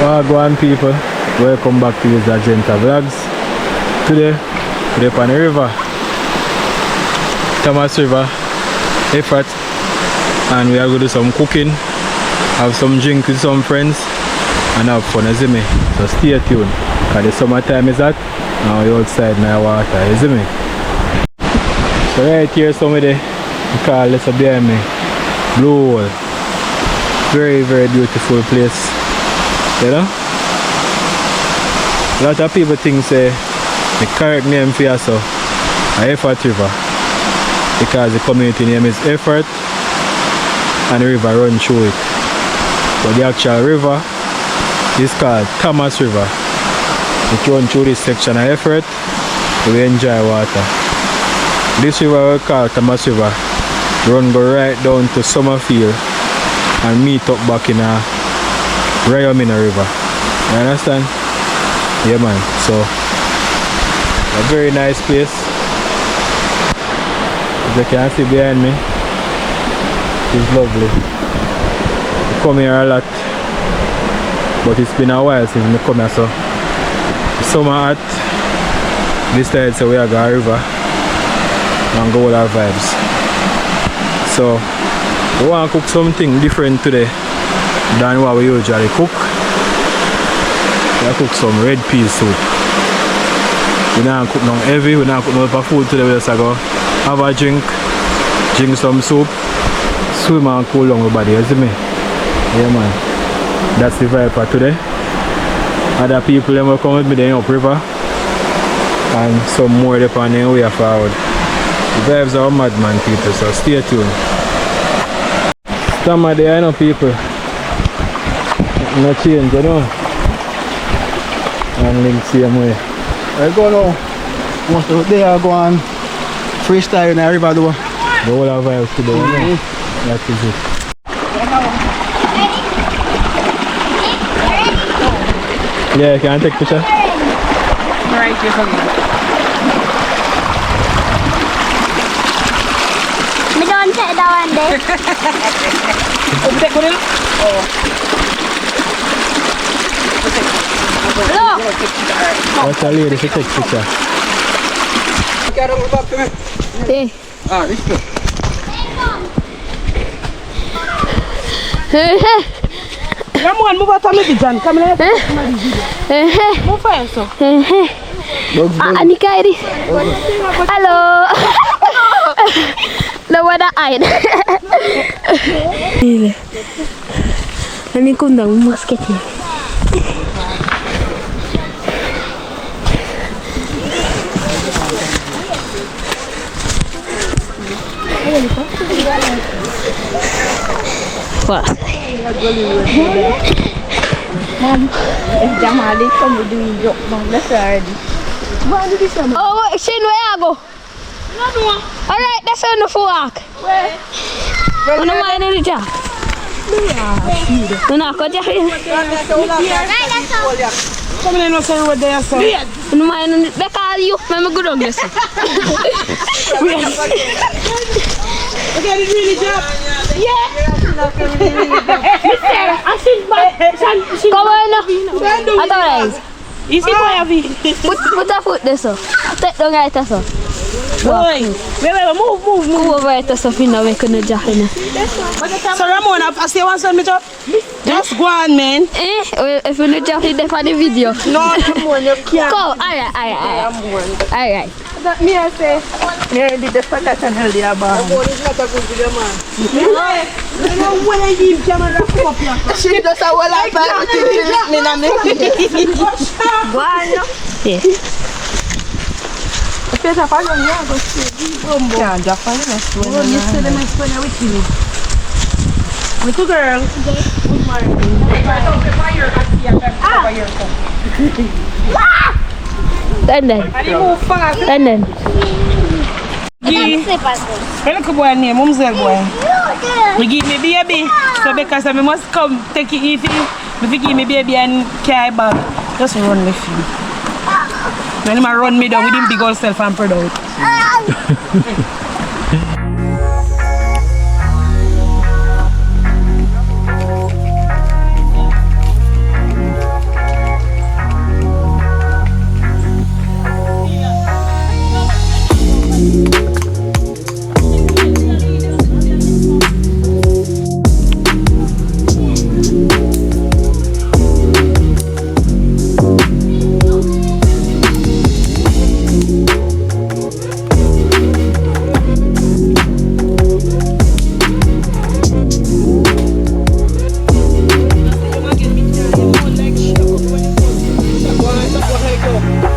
Wagwan people, welcome back to the Agenda Vlogs. Today, we're up on the river, Thomas River, Effort, and we are going to do some cooking, have some drink with some friends, and have fun, you see me? So stay tuned, because the summertime is hot, now we're outside in the water, you see me? So right here somebody, we call this behind me, Blue Hole. Very, very beautiful place. You know? A lot of people think say the correct name for yourself is Effort River, because the community name is Effort and the river runs through it. But the actual river is called Thomas River. It runs through this section of Effort. We enjoy water. This river we call Thomas River go right down to Summerfield and meet up back in a Ryomina River. You understand? Yeah man. So a very nice place. As you can see behind me, it's lovely. I come here a lot, but it's been a while since I come here, so the summer hot. This time so we are going to river and go with our vibes. So we want to cook something different today than what we usually cook. We cook some red pea soup. We don't cook no heavy, we don't cook no food today. We just go have a drink some soup, swim and cool down our body, you see me? Yeah man, that's the vibe for today. Other people will come with me then up river and some more depending on way forward. The vibes are mad man people, so stay tuned. Some of the I know people no change, you know. And link same way. I go now. Most of the day I go on freestyle in the river though. The whole of vibes today, you know. That is it. Yeah, can I take a picture? Right here for me. I don't take that one day. Take one. Oh. What's the lady to take a picture? Hey. Ah, this is Come on, move out of me, John. Come here. Move first. Anika ini. Halo. Lawan air. Ini kundang musketnya. Wah. Mom, Jamali kamu doing job bang dasar di. Mana di sana? Oh, shin where I go? All right, that's on the fork. Where? Ano main ini jah? Mana kau jah? Come in and say what they are saying. Ano main ini? Bekal you, mama gurung guys. Okay, did really job? Yeah. Come on, otherwise. Easy boy, Avi. Put a foot there, so. Take the guy, so. Wait, move. Go over to something now we couldn't jack in. So Ramona, I say one son, me just go on, man. Well, if you not jack in there for the video. No, Ramona, you can't. Go, alright. That me I say, me did the fat that and healthy about. It's not a good video, man. You know when I give camera come up here. She does a well up and me na me. Go on. Yeah. If you have a young man, go see. Can't just find him. Oh, you still in my spine with you. Little girl. Good morning. And then. Look boy name, Mumsel boy. We give me baby, so because I must come take it easy. If you give me baby and carry bag, just run with him. When he run me down with him big old self and proud out.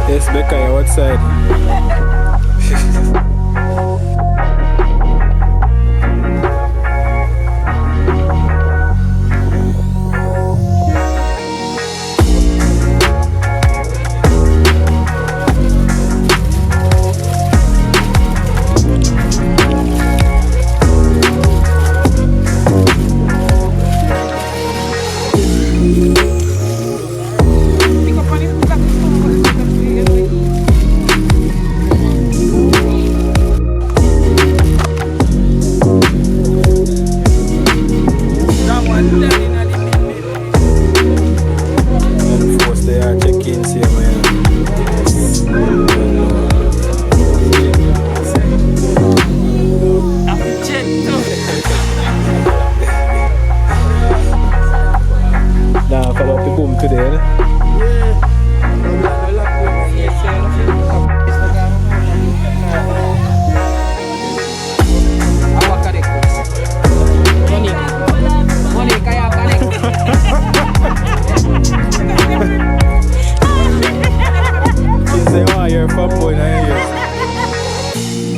Yes, Becca, you're outside.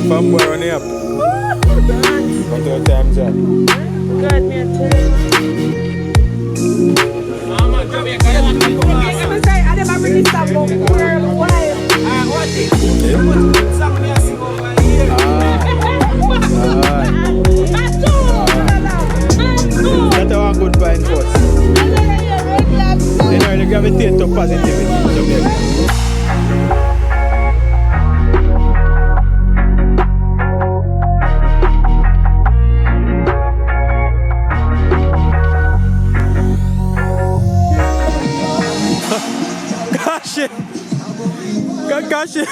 Fanboy on the app. What your time, Jack? God, me and tell you. That's one good point for us. You know, you gravitate to positivity. Gosh it.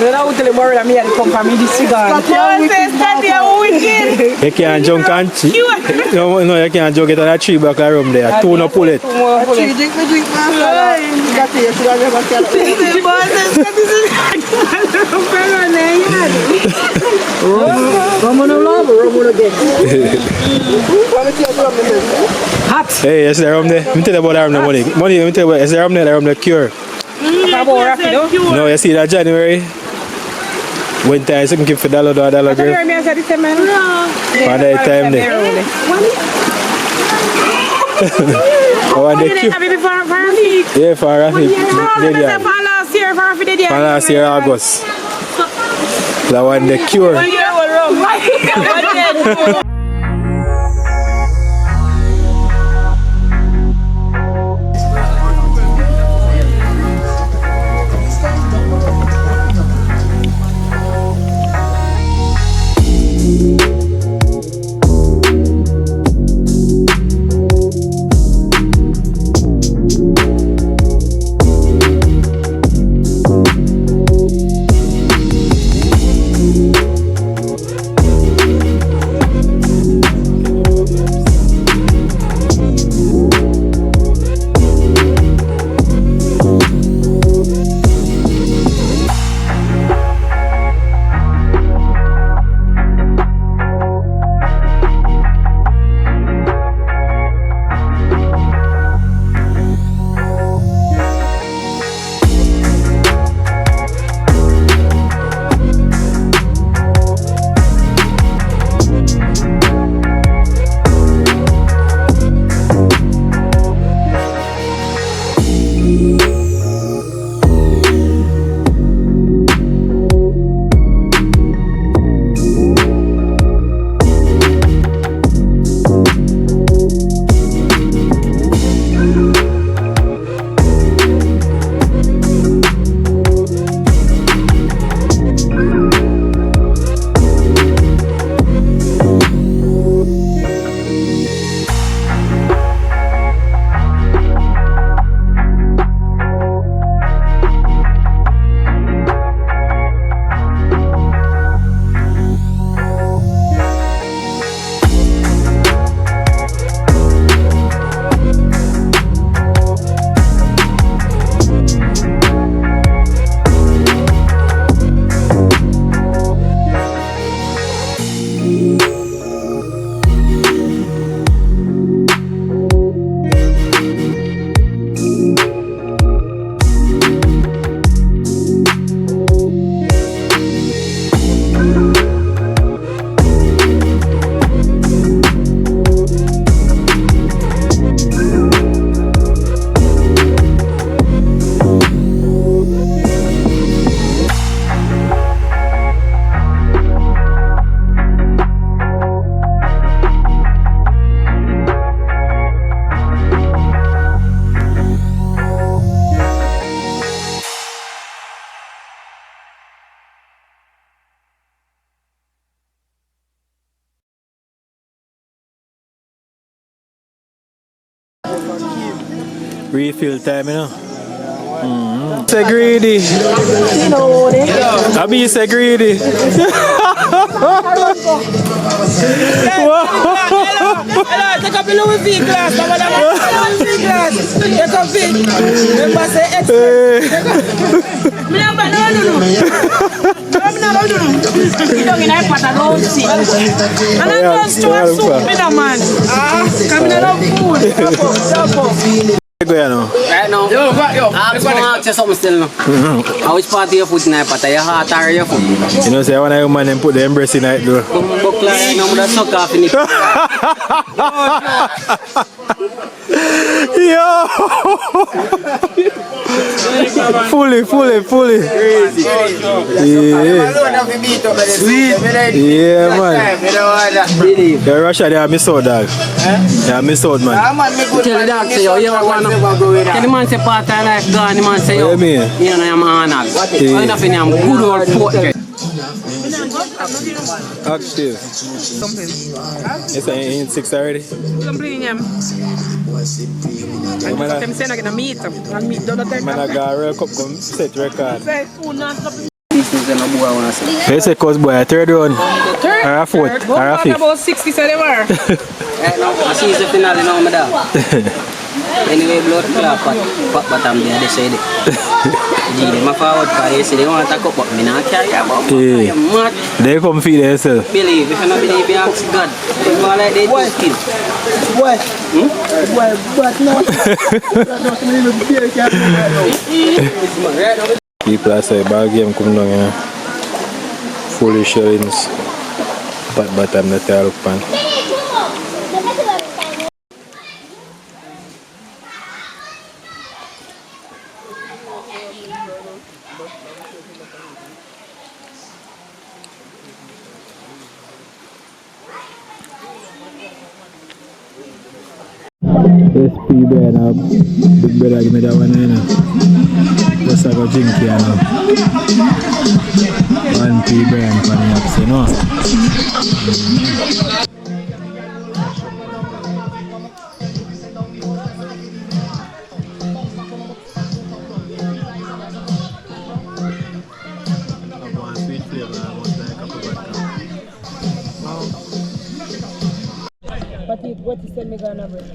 Then I will tell him where I'm here to come from me this cigar. You can't jump and no, you can't jump it on a tree back of rum there. Two no pull it. Drink, man. Got it, you should have never tell Hot. Hey, is there rum there? Let me tell you about that rum there, money. Money, let me tell you about, is there rum there? That rum there cure. No, you see that January? When time you can keep for $1 grave. I said it's a man. By that time there. I want the cure. Yeah, for Rafi. For last year, August. I want the cure. Refill time, you know. Say greedy. I be say greedy. Hello, take up the Louis V glass. Louis V glass. Take up it. Remember say extra. No. You don't get pot of road seat. And I'm just to have soup with a man. Come in love food. Right now, I have to ask you something still now. How which part of your foot in that part? Your heart or your foot? You know, say when I man and put the embrace in it, though. Book like no, that's suck off in it. Yo! fully. Yeah. Sweet. Yeah, man. The Russia, they are miss out, dog. They are miss out, man. Tell the dog, say, you want to tell the man say part of life gone, the man say, yo, you know, I'm an anal. I'm not in good old portrait. Active. It's in 6 already. I'm saying I'm going to meet him. I'll meet the other time. Man, I got a real cup come set record. things that no boy want to say. They say cause boy a third round. Third. Or a fourth. Or a fifth. About 60 so they were. Right now, I see the finale now, my dog. Anyway, blood clot, but I'm there, they say it. My forward car, they say they want to talk about me, now I carry about me. I'm mad. They come feed themselves. Believe, if you don't believe, you ask God. If you like, they do kill. What? What now? People say ball game come down, you know. Fully shillings. But I'm not a look pan. Yes, P bread now. Big brother give me that one, you know. Just I go drink here now. One P bread for me up, you know. What you said me gonna bring?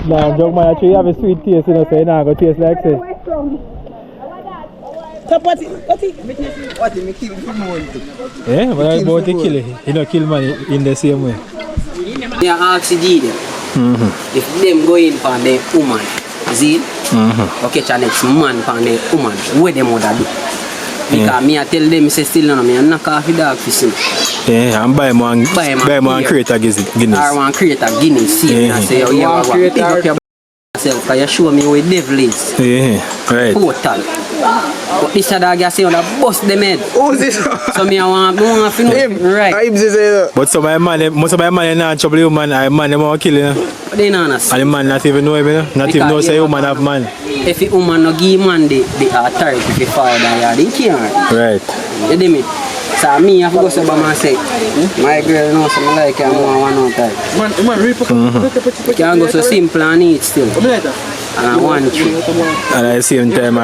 Nah, joke man, actually you have a sweet taste, you know, so you know, go taste like say. Top what me kill him. Yeah, but I'm about to kill it. You know, kill man in the same way. Yeah, ask the G them. If them go in for the woman, see? Okay, next man for the woman, what them would do? Because me I tell them, say still no, me I knock off the dog for some. Yeah, and buy one create a Guinness. Or one create a Guinness, see? I say, oh, you want to pick up your yourself, because you show me where devil is. Yeah, right. Total. But this dog you say on the bust them head. Who's this? So me I want to know. Right. But some of my man, most of my man not trouble you man, I man them want to kill you. But they not honest. And the man not even know him, you know? Not even know say you man have man. If the woman no give man the authority to follow that, they can't. Right. You know me? So me I go to Obama and say, my girl knows something like I'm one time. You can't go so simple and eat still. And I want you. And at the same time,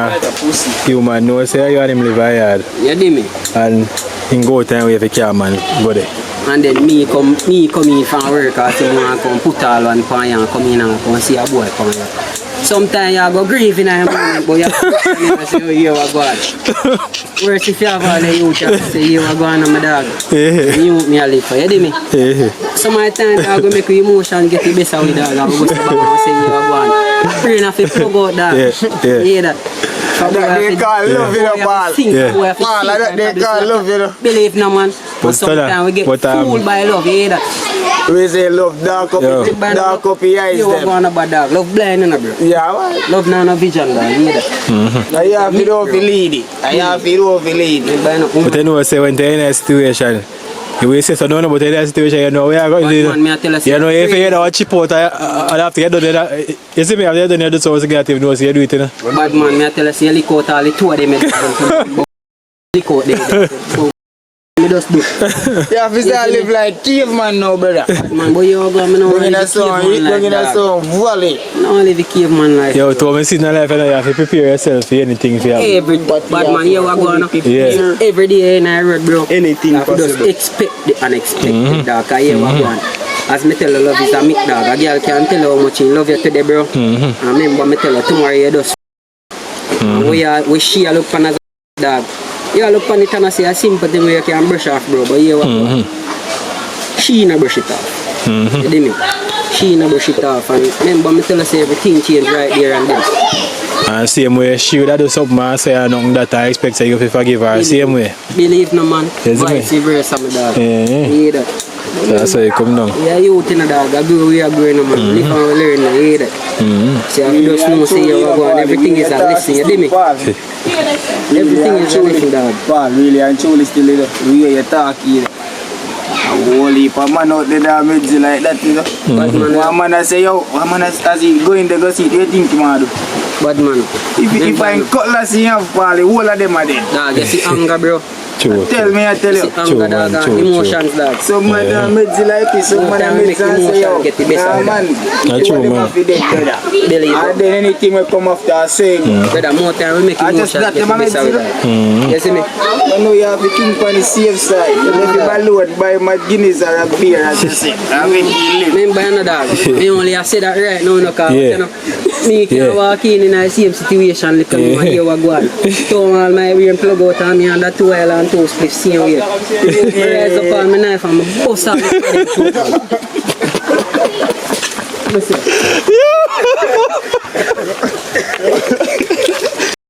human knows say you and him live a yard. You know me? And in go time we have a car man go there. And then me come in from work and say I come put all one pan and come in and come see a boy pan. Sometimes you go grieve in a moment, but you say, oh, you are God. Whereas if you have all the youth, you say, you are God, my dog. You me a live for, you know me? Some of the time, I go make your emotion get the best of the dog. I go to the back and say, you are God. Brain have to plug out that. You hear that? They call love, you know, Paul. Paul, they call love, you know. Believe no man. But sometimes we get fooled by love, you hear that? We say love dark up your eyes. You are going to bad dog. Love blind, you know, bro. Yeah, what? Love no vision, dog. You hear that? I have to do the lady. I have to do the lady. But you know, say when they're in a situation, you will say so no, but in that situation, you know, we are going to do. You know, if you know, chip out, I have to get done that. You see me, I've done that, so I get to know, so you do it, you know. Bad man, me tell us, you lick out all the two of them. Lick out them. Me just do. You have to live like caveman now, brother. Man, boy, you are going to live in some valley. No, live a caveman like. Yo, to me, see in life, you have to prepare yourself for anything. Every bad man, you are going to. Every day in the road, bro. Anything. You just expect the unexpected, dog. Because you are going. As me tell you, love is a meat dog. A girl can tell you how much he love you today, bro. And remember, me tell you, tomorrow you just. We share look on as a dog. You look on it and I say a simple thing where you can brush off, bro. But you she no brush it off. You know me? She no brush it off. And remember, me tell you, say everything change right there and then. And same way, she would have do something and say nothing that I expect you to forgive her. Same way. Believe no man. Vice versa, my dog. You hear that? So that's how you come down. Yeah, you in a dog. I grow, we are growing, man. Live and we learn, you hear that? So if you just know, say you are going, everything is a lesson, you hear me? Everything is a lesson, dog. Paul, really and truly still, you hear you talk here. A whole heap of man out there damage like that, you know. One man I say, yo, one man as he go in the go see, what do you think you want to do? Bad man. If I cutlass in your fall, the whole of them are dead. Dog, you see anger, bro. True. Tell me, I tell you. Anger, dog, and emotions, dog. Some man made the like this, some man made the say, yo, get the best of man, That's true, man. Believe and then anything will come after saying. brother, more time we make I just emotions got get them the best of it. You see me? I know you have to think on the safe side. You let the balloon buy my Guinness or a beer, as you say. I mean, you live. Me buy another dog. Me only have said that right now, no, cause Yeah. you know, me can walk in the same situation, like me and hear what go on. So all my way and plug out on me and that 2 oil and 2 spliff same way. I rise up on my knife and I bust out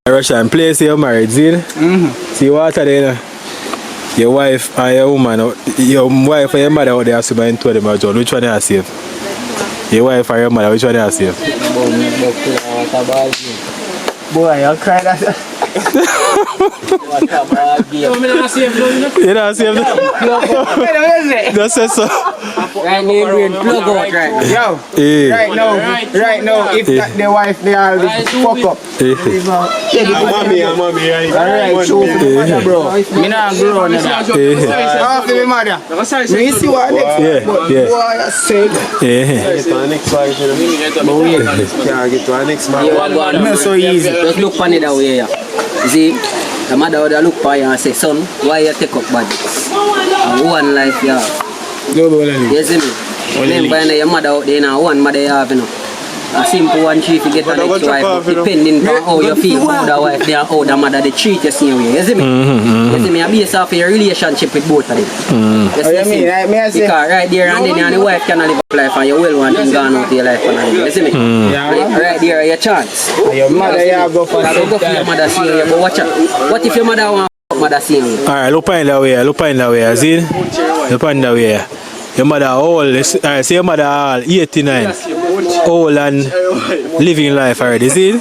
the Russian place you're married, see? See what are they? Your wife and your woman, your wife and your mother out there are super into them, John. Which one are you safe? Your wife and your mother, which one are you safe? Boy, I'll cry that. You know, safe. That's it, so. right now, brain plug out right now. Yo, Yeah. right now, if that the wife, they all fuck up. Mommy, Alright, show for the mother, bro. Me not grow on that. Half of the mother. Me see what next. Yeah. Boy, I said. Yeah. get to our next wife, you know. Can't get to our next man. Not so easy. Just look on it that way, yeah. You see, the mother would look for you and say, son, why you take up bad? And one life, yeah. You see me? Remember, your mother out there now, one mother you have, you know. A simple one chief, you get a next wife, depending on how you feel, how the wife, they are how the mother, they treat you same way. You see me? You see me? I base off your relationship with both of them. You see me? Because right there and then, and the wife cannot live a life and you will want him gone out of your life. You see me? Right there, your chance. Your mother, you go for I don't go for your mother same way, but watch out. What if your mother want mother same way? Alright, look in that way, see? Look in that way. Your mother old, say your mother 89, old and living life already, see?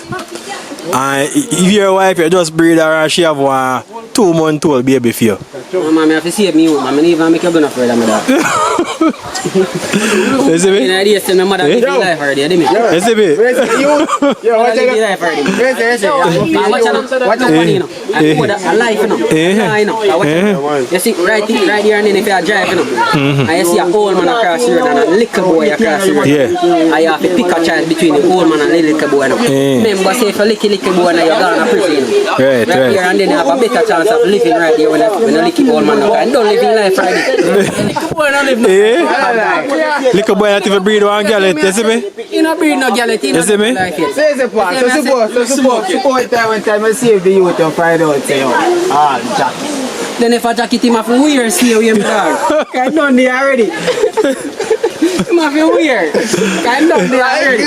And if your wife, you just breed her and she have one 2-month-old baby for you. Mama, I have to save me home. I need to make you go afraid of me dog. You see me? In the days, my mother living life already, you see me? You see me? Yo, Mother living life already. Watch out, money, you know. I put a life, you know. You know. You see, right here and then if you drive, you know. And you see an old man across the road and a little boy across the road. Yeah. I have to pick a child between the old man and the little boy. Remember, say if you lick a little boy, now you're gone to prison. Right. Here and then you have a better chance of living right here when you lick old man up. And don't live in life right here. Yeah. Little boy not even breed one girl, you see me? You not breed no girl, you see me? life yet. Say the part. So support time when time I save the youth and find out say, Jack. Then if I jacket him off weird, see how you dog. I done there already. Him off weird. I done there already.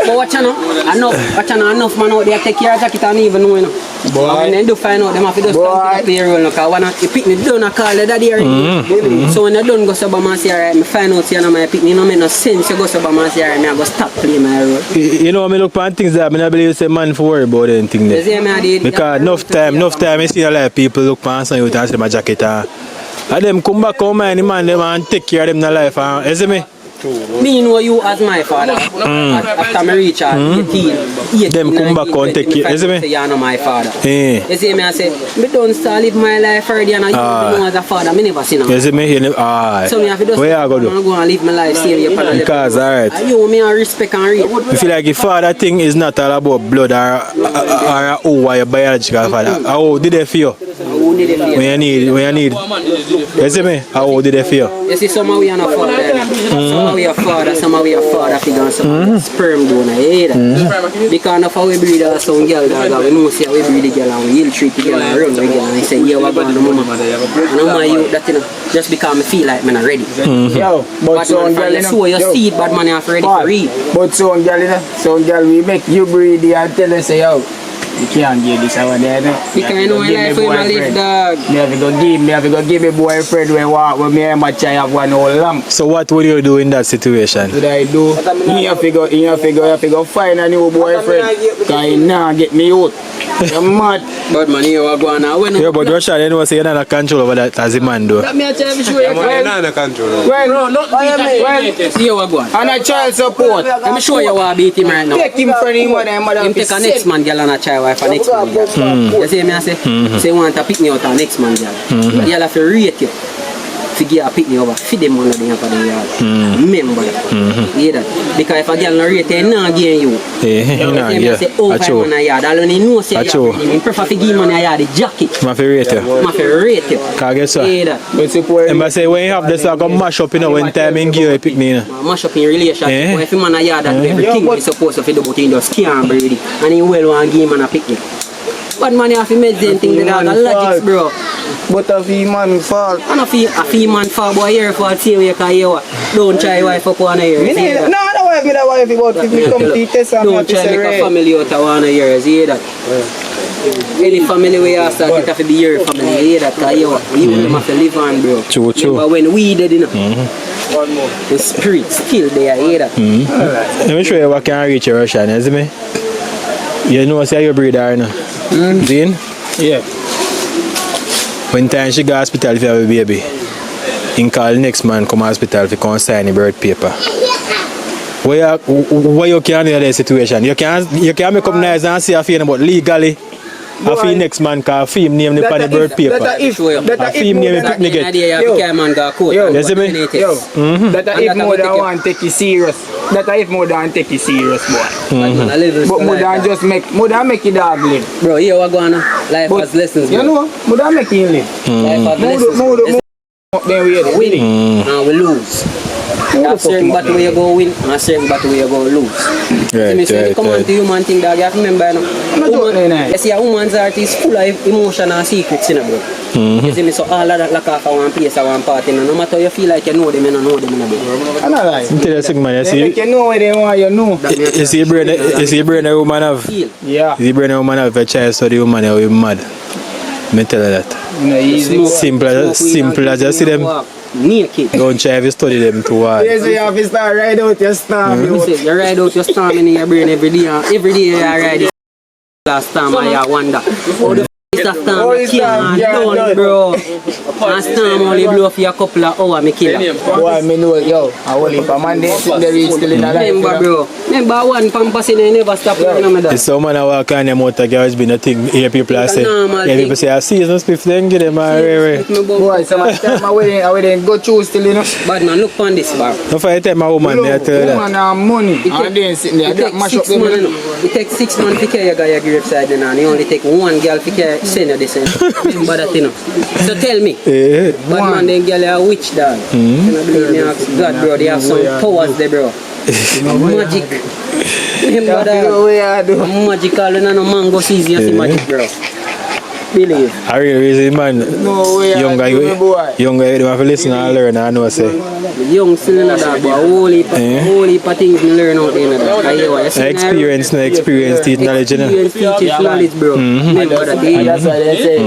But watch out now, enough man out there take care of jacket and even know, you know. And then do find out them have to just come to the payroll, no, because when you pick me done, I call the daddy already. So when you done go to Obama and say, alright, I find out you know my pick me, no make no sense you go to Obama and say, alright, I go stop playing my role. You know, I look at things that I don't believe say man for worry about anything there. You see me, I did. Because enough time I see a lot of people look past and you and say my jacket and them come back home and the man them and take care of them in their life and you see me? Me know you as my father. After I reach 18, them come back and take care, you see me? You know my father. Yeah. You see me, I say, me don't start live my life already and I know as a father, me never see now. You see me? Alright. So me have to just where you go do? go and live my life still here. Because alright. You me and respect and read. I feel like the father thing is not all about blood or who your biological father. How did they feel? Who did it feel? When you need. You see me? How did they feel? You see, some we are not father. Some we are father, some we are father figure, some sperm donor. You hear that? Because of how we breed some girl, we know see how we breed the girl and we ill treat the girl and run the girl and we say, yeah, we're going to mama. And I'm you that you know, just because I feel like I'm not ready. Yo, but some girl, you sow your seed, bad man, you're ready to read. But some girl, some girl, we make you breed and tell us, say, yo, you can't give this over there, no? Because you know my life for my live, dog. Me have to go give me boyfriend when walk with me and my child have one old lamp. So what would you do in that situation? What I do? You have to go find a new boyfriend. Because he now get me out. You're mad. But man, you are going now. When Yeah, but Russia, you know, say you're not a control over that as a man, though. Let me tell you, show you. You're not under control. See you are going. And a child support. Let me show you what I beat him right now. Take him from him and mother. Him take a next man girl and a child wife a next man girl. You see me I say? Say you want to pick me out a next man girl. You'll have to rate you. Figure pick me over, feed them money for the yard. Remember that. Hear that? Because if a girl not rate you, not gain you. Yeah, say, oh, that's true. $5 a yard. I don't know say That's you true. I prefer to give money a yard, the jacket. My favorite, yeah. My favorite you. Cause guess what? Hear that? And I say when you have this, I go mash up, you know, when time in gear, you pick me, you know. Mash up in relationship. Eh? But if a man a yard and do everything he's supposed to do, but he just can't breed it. And he well want to give him a picnic. But man, you have to make them think that I got logics, bro. But a fee man fall. And a fee man fall, boy, here for same way, because you don't try wife up one year. No, the wife with a wife about if we come to test and don't try make a family out of 1 year, you hear that? Any family where you start, it have to be your family, you hear that? Because you have to live on, bro. True. But when we dead, you know, the spirit still there, you hear that? Let me show you what can reach a Russian, you see me? You know, say you breed her, you know. Zin? Yeah. When time she go hospital if you have a baby, in call the next man come hospital to come sign the birth paper. Where you can do that situation? You can make up nice and say a feeling about legally. A fee next man can fee name the the birth paper. A fee name the picnic get. You see me? That if more than one take it serious. That if more than take it serious, boy. But more than just make it dog live. Bro, here we go now. Life has lessons, bro. You know, more than make it live. Life has lessons. Then we Winning and we lose. A certain battle where you go win and a certain battle where you go lose. Right. Come on to human thing, dog. You have to remember, you know. You see, a woman's heart is full of emotion and secrets, you know, bro. You see me, so all of that lock off at one place at one party, no matter how you feel like you know them, you don't know them, you know, bro. I'm not like. Tell you something, man. You know where they want, you know. You see the brain a woman have. Yeah. The brain a woman have a child, so the woman will be mad. Me tell you that. No, easy. Simple as you see them. Naked. Don't try to study them too hard. Yes, you have to start ride out your storm. You ride out your storm in your brain every day, and every day you ride it. Last storm and you wonder how the f*** is a storm you can't done, bro. And storm only blow for a couple of hours, me kill her. Boy, me know, yo, I will if a man there sitting there still in a life. Remember, bro. Remember one pampas in there never stop running with that. If someone walk on the motor, there's been a thing. Here people are saying, people say, I see no spiff, then get them away. Boy, so much time I wouldn't go through still, you know. But man, look on this, bar. No for time a woman there tell that. Woman have money. And then sitting there, that mash up them. It takes 6 months to carry your guy graveside, and you only take one girl to send you this. Remember that, you know. So tell me, bad man, then girl are a witch, dog. You know, believe me, God, bro, they have some powers there, bro. Magic. Remember that? Magical, and no mango season, you see magic, bro. Believe. I really man. No way. Younger, you have to listen and learn. I know, say. Young still in that, but whole heap of things you learn out there. Experience teach knowledge, you know. Experience teaches knowledge, bro. Remember that. That's why they say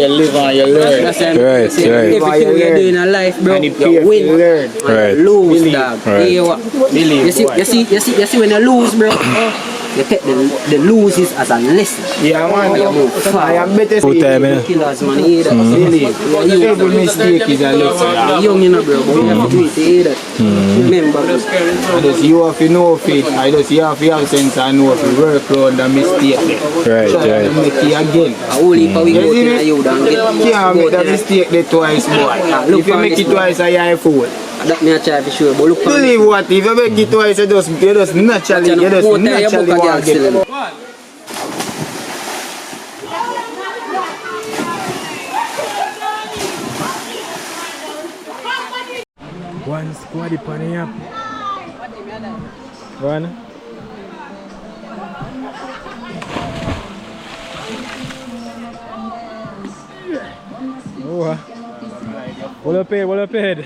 you live and you learn. Right. Right. Everything you do in a life, bro, you win Right. lose, dog. Right. You see when you lose, bro, you take the loses as a lesson. Yeah, man. You move I far. am better Full time, You killers, man, you hear that? Every mistake is a lesson. You're young, you know, bro, but you have to do it, you hear that? Remember, bro. You have to know of it. You have to have sense and know if you work around the mistake. Right. Make it again. A whole heap of we go to you and You can't make that mistake there twice, boy. If you make it twice, you're a fool. that me a try for sure, but look for Believe what? If you make it twice, you just naturally want to get it. One squad upon the app. One. Oh, well paid.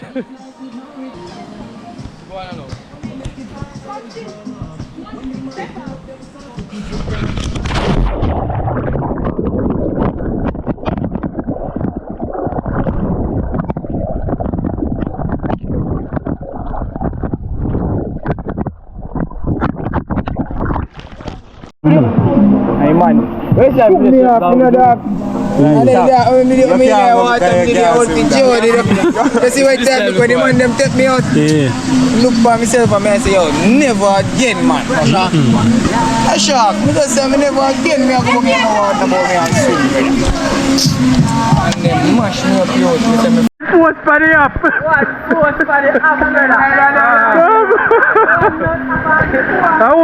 Hey man, Took me off, you know that. And then that, when me water, me the old picture. You see what time because the man them take me out. Look by myself and I say, yo, never again, man. I shock. Me just say, me never again, me I go get no water about me and swim. And then mash me up, yo. Me say, me Force for the up. What? Force for the up, brother. How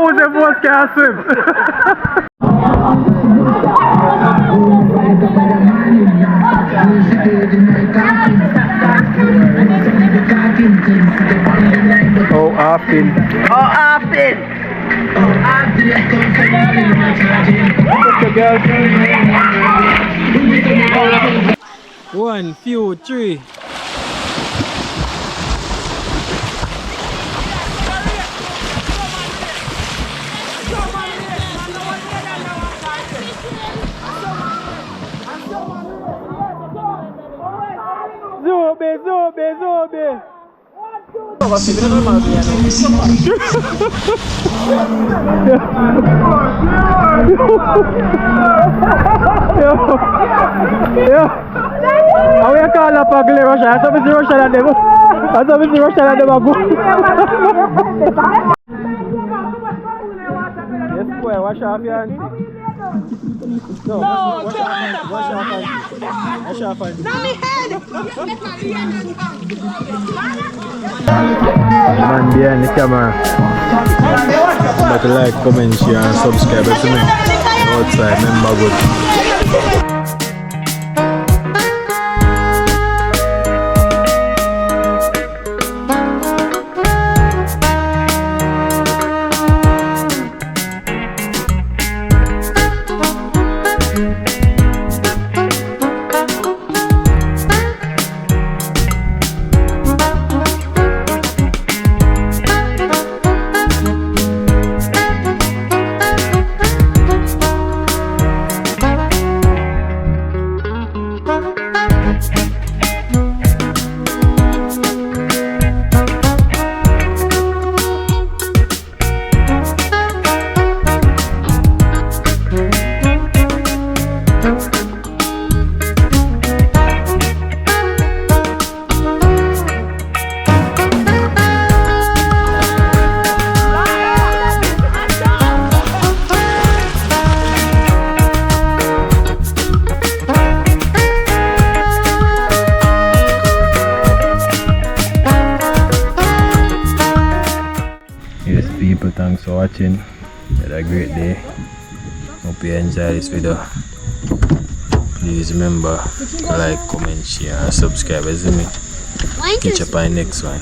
was the force can swim? Oh, often. One, few, three. Zobe. How you call up a glare Russia? I saw me see Russia and them. Yes, boy, wash off your hands. No, wash off hands. Man behind the camera. But like, comment, share and subscribe to me. Outside, remember good. People, thanks for watching. Had a great day. Hope you enjoy this video. Please remember to like, comment, share and subscribe as me. Catch up on the next one.